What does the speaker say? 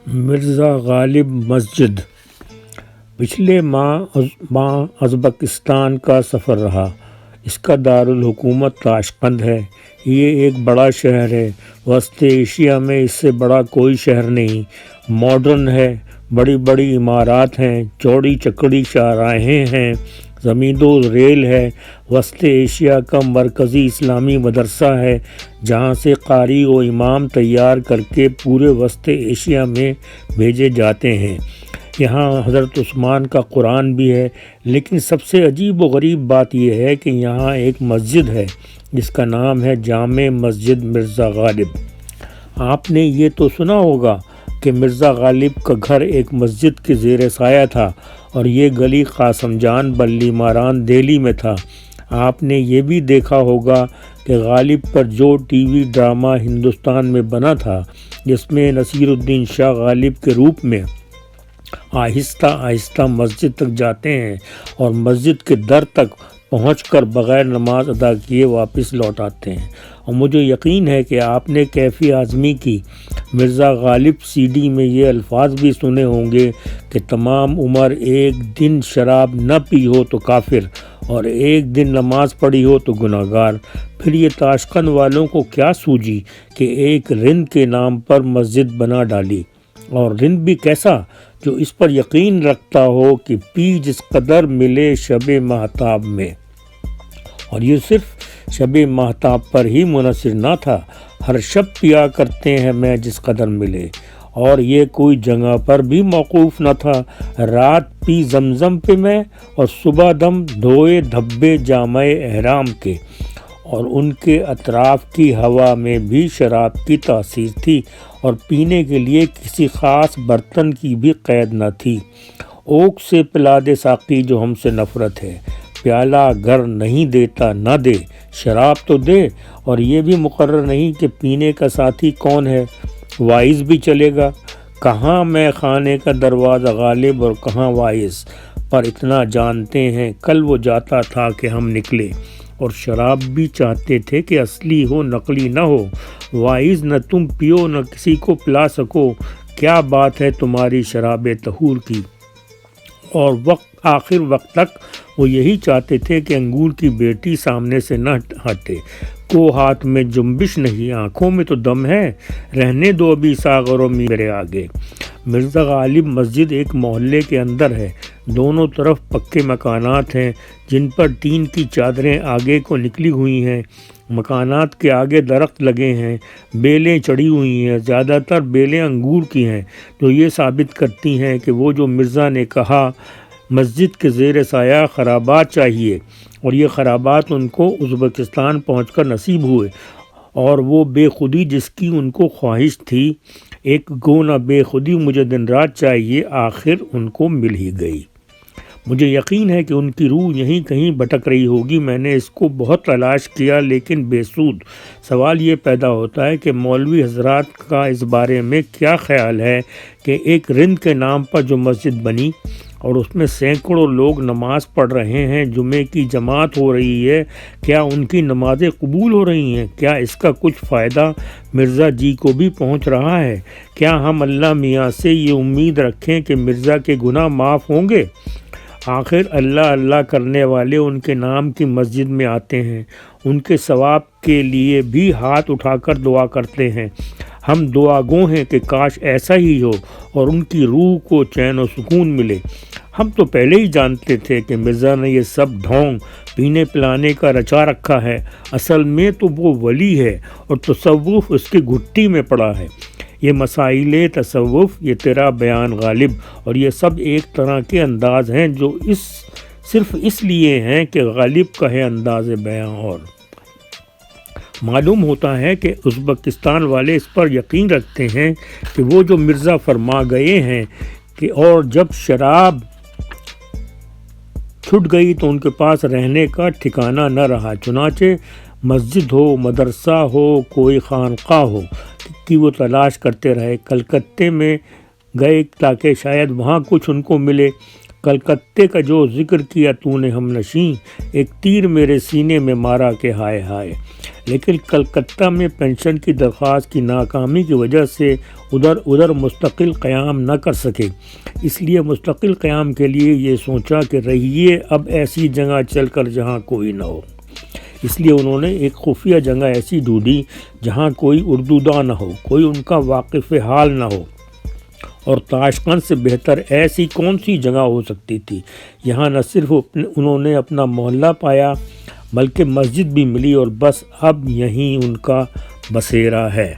مرزا غالب مسجد۔ پچھلے ماہ ازبکستان کا سفر رہا۔ اس کا دارالحکومت تاشقند ہے۔ یہ ایک بڑا شہر ہے۔ وسط ایشیا میں اس سے بڑا کوئی شہر نہیں۔ ماڈرن ہے، بڑی بڑی عمارات ہیں، چوڑی چکڑی شاہراہیں ہیں، زمین و ریل ہے۔ وسط ایشیا کا مرکزی اسلامی مدرسہ ہے، جہاں سے قاری و امام تیار کر کے پورے وسط ایشیا میں بھیجے جاتے ہیں۔ یہاں حضرت عثمان کا قرآن بھی ہے، لیکن سب سے عجیب و غریب بات یہ ہے کہ یہاں ایک مسجد ہے جس کا نام ہے جامع مسجد مرزا غالب۔ آپ نے یہ تو سنا ہوگا کہ مرزا غالب کا گھر ایک مسجد کے زیر سایہ تھا، اور یہ گلی قاسم جان بلی ماران دہلی میں تھا۔ آپ نے یہ بھی دیکھا ہوگا کہ غالب پر جو ٹی وی ڈرامہ ہندوستان میں بنا تھا، جس میں نصیر الدین شاہ غالب کے روپ میں آہستہ آہستہ مسجد تک جاتے ہیں اور مسجد کے در تک پہنچ کر بغیر نماز ادا کیے واپس لوٹ آتے ہیں۔ اور مجھے یقین ہے کہ آپ نے کیفی اعظمی کی مرزا غالب سی ڈی میں یہ الفاظ بھی سنے ہوں گے کہ تمام عمر ایک دن شراب نہ پی ہو تو کافر، اور ایک دن نماز پڑھی ہو تو گناہ گار۔ پھر یہ تاشقند والوں کو کیا سوجی کہ ایک رند کے نام پر مسجد بنا ڈالی، اور رند بھی کیسا، جو اس پر یقین رکھتا ہو کہ پی جس قدر ملے شب مہتاب میں۔ اور یہ صرف شب مہتاب پر ہی منحصر نہ تھا، ہر شب پیا کرتے ہیں میں جس قدر ملے۔ اور یہ کوئی جگہ پر بھی موقوف نہ تھا، رات پی زمزم پہ میں، اور صبح دم دھوئے دھبے جامع احرام کے۔ اور ان کے اطراف کی ہوا میں بھی شراب کی تاثیر تھی، اور پینے کے لیے کسی خاص برتن کی بھی قید نہ تھی۔ اوک سے پلا دے ساقی جو ہم سے نفرت ہے، پیالہ گر نہیں دیتا نہ دے، شراب تو دے۔ اور یہ بھی مقرر نہیں کہ پینے کا ساتھی کون ہے، وائز بھی چلے گا۔ کہاں میں خانے کا دروازہ غالب اور کہاں وائز، پر اتنا جانتے ہیں کل وہ جاتا تھا کہ ہم نکلے۔ اور شراب بھی چاہتے تھے کہ اصلی ہو نقلی نہ ہو، وائز نہ تم پیو نہ کسی کو پلا سکو، کیا بات ہے تمہاری شراب طہور کی۔ اور آخر وقت تک وہ یہی چاہتے تھے کہ انگور کی بیٹی سامنے سے نہ ہٹے۔ کو ہاتھ میں جنبش نہیں، آنکھوں میں تو دم ہے، رہنے دو ابھی ساغر و میرے آگے۔ مرزا غالب مسجد ایک محلے کے اندر ہے۔ دونوں طرف پکے مکانات ہیں جن پر ٹین کی چادریں آگے کو نکلی ہوئی ہیں۔ مکانات کے آگے درخت لگے ہیں، بیلیں چڑھی ہوئی ہیں، زیادہ تر بیلیں انگور کی ہیں، جو یہ ثابت کرتی ہیں کہ وہ جو مرزا نے کہا مسجد کے زیر سایہ خرابات چاہیے، اور یہ خرابات ان کو ازبکستان پہنچ کر نصیب ہوئے، اور وہ بے خودی جس کی ان کو خواہش تھی، ایک گونا بے خودی مجھے دن رات چاہیے، آخر ان کو مل ہی گئی۔ مجھے یقین ہے کہ ان کی روح یہیں کہیں بھٹک رہی ہوگی۔ میں نے اس کو بہت تلاش کیا لیکن بے سود۔ سوال یہ پیدا ہوتا ہے کہ مولوی حضرات کا اس بارے میں کیا خیال ہے کہ ایک رند کے نام پر جو مسجد بنی اور اس میں سینکڑوں لوگ نماز پڑھ رہے ہیں، جمعے کی جماعت ہو رہی ہے، کیا ان کی نمازیں قبول ہو رہی ہیں؟ کیا اس کا کچھ فائدہ مرزا جی کو بھی پہنچ رہا ہے؟ کیا ہم اللہ میاں سے یہ امید رکھیں کہ مرزا کے گناہ معاف ہوں گے؟ آخر اللہ اللہ کرنے والے ان کے نام کی مسجد میں آتے ہیں، ان کے ثواب کے لیے بھی ہاتھ اٹھا کر دعا کرتے ہیں۔ ہم دعا گو ہیں کہ کاش ایسا ہی ہو اور ان کی روح کو چین و سکون ملے۔ ہم تو پہلے ہی جانتے تھے کہ مرزا نے یہ سب ڈھونگ پینے پلانے کا رچا رکھا ہے، اصل میں تو وہ ولی ہے اور تصوف اس کی گھٹی میں پڑا ہے۔ یہ مسائل تصوف، یہ تیرا بیان غالب، اور یہ سب ایک طرح کے انداز ہیں جو صرف اس لیے ہیں کہ غالب کا ہے انداز بیان۔ اور معلوم ہوتا ہے کہ ازبکستان والے اس پر یقین رکھتے ہیں کہ وہ جو مرزا فرما گئے ہیں کہ اور جب شراب چھٹ گئی تو ان کے پاس رہنے کا ٹھکانہ نہ رہا، چنانچہ مسجد ہو، مدرسہ ہو، کوئی خانقاہ ہو کہ وہ تلاش کرتے رہے۔ کلکتے میں گئے تاکہ شاید وہاں کچھ ان کو ملے۔ کلکتے کا جو ذکر کیا تو نے ہم نشیں، ایک تیر میرے سینے میں مارا کہ ہائے ہائے۔ لیکن کلکتہ میں پینشن کی درخواست کی ناکامی کی وجہ سے ادھر مستقل قیام نہ کر سکے، اس لیے مستقل قیام کے لیے یہ سوچا کہ رہیے اب ایسی جگہ چل کر جہاں کوئی نہ ہو۔ اس لیے انہوں نے ایک خفیہ جگہ ایسی ڈھونڈی جہاں کوئی اردو داں نہ ہو، کوئی ان کا واقف حال نہ ہو، اور تاشقند سے بہتر ایسی کون سی جگہ ہو سکتی تھی۔ یہاں نہ صرف انہوں نے اپنا محلہ پایا بلکہ مسجد بھی ملی، اور بس اب یہیں ان کا بسیرا ہے۔